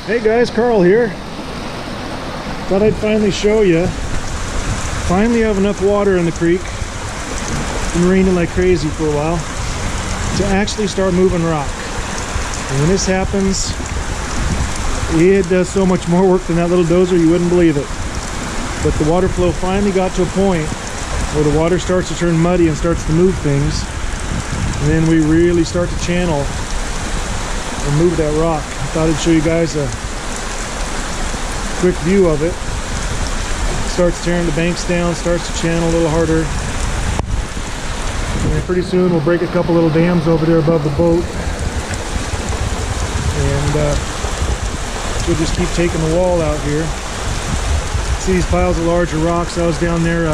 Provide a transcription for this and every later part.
Hey guys, Carl here. Thought I'd finally show you. Finally have enough water in the creek. Been raining like crazy for a while to actually start moving rock. And when this happens, it does so much more work than that little dozer, you wouldn't believe it. But the water flow finally got to a point where the water starts to turn muddy and starts to move things. And then we really start to channel and move that rock. I thought I'd show you guys a quick view of it. Starts tearing the banks down, starts to channel a little harder. And then pretty soon we'll break a couple little dams over there above the boat. And we'll just keep taking the wall out here. See these piles of larger rocks? I was down there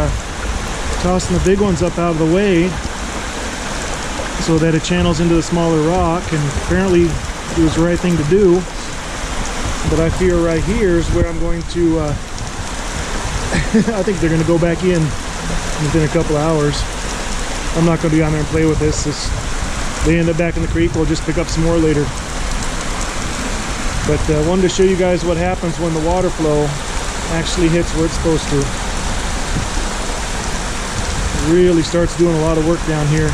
tossing the big ones up out of the way so that it channels into the smaller rock, and apparently it was the right thing to do. But I fear right here is where I'm going to I think they're going to go back in within a couple of hours. I'm not going to be on there and play with this. They end up back in the creek, we'll just pick up some more later. But I wanted to show you guys what happens when the water flow actually hits where it's supposed to. It really starts doing a lot of work down here.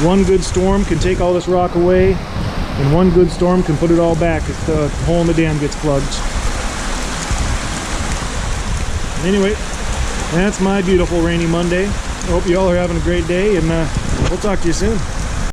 One good storm can take all this rock away, and one good storm can put it all back if the hole in the dam gets plugged. Anyway, that's my beautiful rainy Monday. I hope you all are having a great day, and we'll talk to you soon.